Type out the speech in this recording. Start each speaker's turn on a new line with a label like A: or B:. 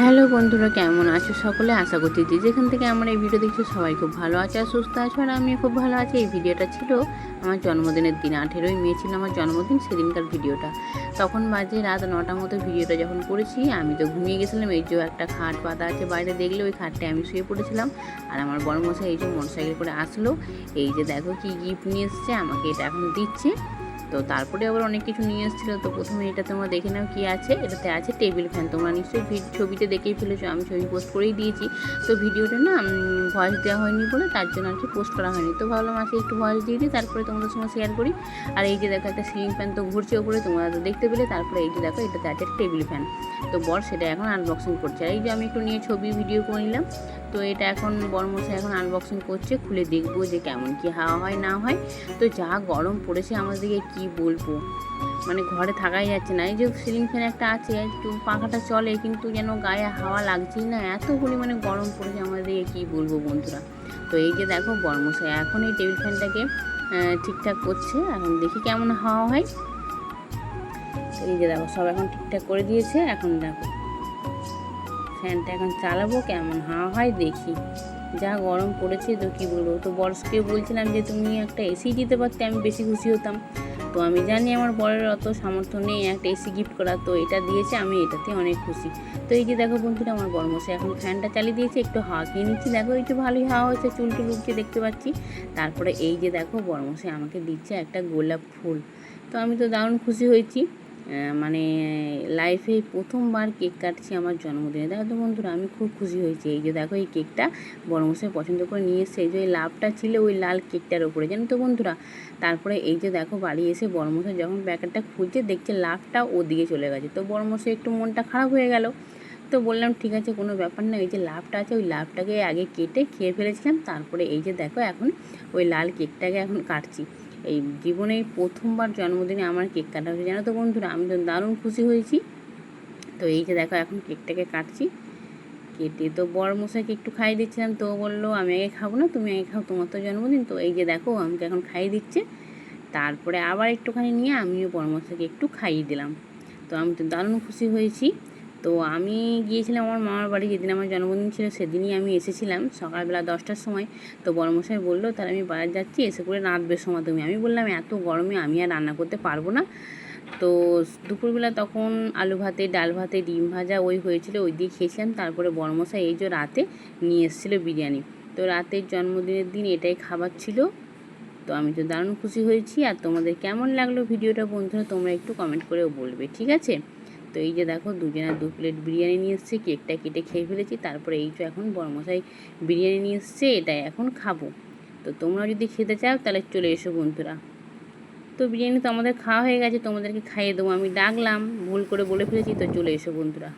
A: Hello বন্ধুরা, কেমন আছো সকলে? আশা করছি যে যেখান থেকে আমার এই ভিডিও দেখছো সবাই খুব ভালো আছে আর সুস্থ আছো, আর আমিও খুব ভালো আছি। এই ভিডিওটা ছিল আমার জন্মদিনের দিন, 18ই মে ছিল আমার জন্মদিন, সেদিনকার ভিডিওটা। তখন বাজে রাত 9টার মতো। ভিডিওটা যখন করেছি আমি তো ঘুমিয়ে গেছিলাম। এই যে একটা খাট পাতা আছে বাইরে, দেখলে ওই খাটটায় আমি শুয়ে পড়েছিলাম। আর আমার বড়মশাই এই যে মোটরসাইকেল করে আসলো। এই যে দেখো কি গিফট নিয়ে এসছে, আমাকে এটা এখন দিচ্ছে। তো তারপরে আবার অনেক কিছু নিয়ে এসেছিলো। তো প্রথমে এটা তোমরা দেখে নাও কী আছে। এটাতে আছে টেবিল ফ্যান। তোমরা নিশ্চয়ই ছবিতে দেখেই ফেলেছো, আমি ছবি পোস্ট করেই দিয়েছি। তো ভিডিওটা না ভয়েস দেওয়া হয়নি বলে তার জন্য আর কি পোস্ট করা হয়নি। তো ভাবলাম আজকে একটু ভয়েস দিয়ে দিই, তারপরে তোমাদের সঙ্গে শেয়ার করি। আর এই যে দেখো একটা সিলিং ফ্যান তো ঘুরছে ওপরে, তোমরা তো দেখতে পেলে। তারপরে এই যে দেখো এটাতে আছে টেবিল ফ্যান। তো বর সেটা এখন আনবক্সিং করছে। আর এই যে আমি একটু নিয়ে ছবি ভিডিও করে নিলাম। তো এটা এখন বড়মশাই এখন আনবক্সিং করছে, খুলে দেখবো যে কেমন কি হাওয়া হয় না হয়। তো যা গরম পড়েছে আমাদের দিকে কি বলবো, মানে ঘরে থাকাই যাচ্ছে না। এই যে সিলিং ফ্যান একটা আছে, একটু পাখাটা চলে কিন্তু যেন গায়ে হাওয়া লাগছেই না, এত পরিমাণে গরম পড়েছে আমাদের দিকে কি বলবো বন্ধুরা। তো এই যে দেখো বড়মশাই এখন এই টেবিল ফ্যানটাকে ঠিকঠাক করছে, এখন দেখি কেমন হাওয়া হয়। এই যে দেখো সব এখন ঠিকঠাক করে দিয়েছে। এখন দেখো ফ্যানটা এখন চালাবো, কেমন হাওয়া হয় দেখি। যা গরম পড়েছে তো কী বলবো। তো বরকে বলছিলাম যে তুমি একটা এসি দিতে পারতে, আমি বেশি খুশি হতাম। তো আমি জানি আমার বরের অত সামর্থ্য নেই একটা এসি গিফট করা, তো এটা দিয়েছে, আমি এটাতে অনেক খুশি। তো এই যে দেখো বন্ধুরা আমার বরমশাই এখন ফ্যানটা চালিয়ে দিয়েছে, একটু হাওয়া খেয়ে নিচ্ছি। দেখো একটু ভালোই হাওয়া হচ্ছে, চুলটুল উঠছে দেখতে পাচ্ছি। তারপরে এই যে দেখো বরমশাই আমাকে দিচ্ছে একটা গোলাপ ফুল। তো আমি তো দারুণ খুশি হয়েছি, মানে লাইফে প্রথমবার কেক কাটছি আমার জন্মদিনে। দেখো তো বন্ধুরা আমি খুব খুশি হয়েছি। এই যে দেখো এই কেকটা বড়মশাই পছন্দ করে নিয়ে এসছে, এই যে ওই লাভটা ছিল ওই লাল কেকটার ওপরে, জানো তো বন্ধুরা। তারপরে এই যে দেখো বাড়ি এসে বড়মশাই যখন প্যাকেটটা খুলছে দেখছে লাভটা ওদিকে চলে গেছে। তো বড়মশাই একটু মনটা খারাপ হয়ে গেল। তো বললাম ঠিক আছে, কোনো ব্যাপার না, এই যে লাভটা আছে ওই লাভটাকে আগে কেটে খেয়ে ফেলেছিলাম। তারপরে এই যে দেখো এখন ওই লাল কেকটাকে এখন কাটছি। এই জীবনে প্রথমবার জন্মদিনে আমার কেক কাটা হয়েছে, জানো তো বন্ধুরা। আমি তো দারুণ খুশি হয়েছি। তো এই যে দেখো এখন কেকটাকে কাটছি, কেটে তো বড়মশাইকে একটু খাইয়ে দিচ্ছিলাম। তো বললো আমি আগে খাবো না, তুমি আগে খাও, তোমার তো জন্মদিন। তো এই যে দেখো আমাকে এখন খাইয়ে দিচ্ছে। তারপরে আবার একটুখানি নিয়ে আমিও বড়মশাইকে একটু খাইয়ে দিলাম। তো আমি তো দারুণ খুশি হয়েছি। তো আমি গিয়েছিলাম আমার মামার বাড়ি, যেদিন আমার জন্মদিন ছিল সেদিনই আমি এসেছিলাম সকালবেলা 10টার সময়। তো বড়মশাই বললো তাহলে আমি বাজার যাচ্ছি, এসে করে রাঁধবে সময় তুমি। আমি বললাম এত গরমে আমি আর রান্না করতে পারবো না। তো দুপুরবেলা তখন আলু ভাতে, ডাল ভাতে, ডিম ভাজা ওই হয়েছিল, ওই দিয়ে খেয়েছিলাম। তারপরে বড়মশাই এই যে রাতে নিয়ে এসেছিলো বিরিয়ানি। তো রাতের জন্মদিনের দিন এটাই খাবার ছিল। তো আমি তো দারুণ খুশি হয়েছি। আর তোমাদের কেমন লাগলো ভিডিওটা বন্ধুরা তোমরা একটু কমেন্ট করেও বলবে, ঠিক আছে। তো এই যে দেখো দুজনের 2 প্লেট বিরিয়ানি নিয়ে এসছে, কেকটা কেটে খেয়ে ফেলেছি। তারপরে এই যে এখন বড়মশাই বিরিয়ানি নিয়ে এসছে, এটাই এখন খাবো। তো তোমরা যদি খেতে চাও তাহলে চলে এসো বন্ধুরা। তো বিরিয়ানি তো আমাদের খাওয়া হয়ে গেছে, তোমাদেরকে খাইয়ে দেবো। আমি ডাকলাম, ভুল করে বলে ফেলেছি, তো চলে এসো বন্ধুরা।